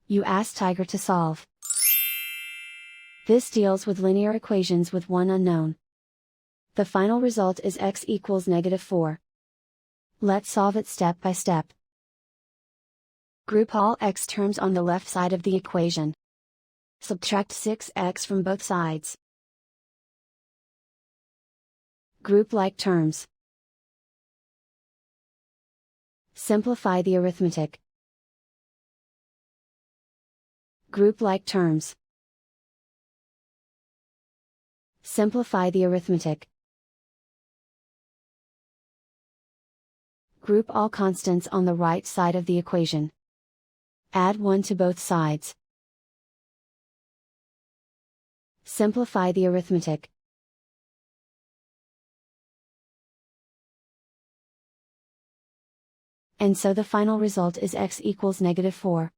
You ask Tiger to solve. This deals with linear equations with one unknown. The final result is x equals -4. Let's solve it step by step. Group all x terms on the left side of the equation. Subtract 6x from both sides. Group like terms. Simplify the arithmetic. Group like terms. Simplify the arithmetic. Group all constants on the right side of the equation. Add 1 to both sides. Simplify the arithmetic. And so the final result is x equals -4.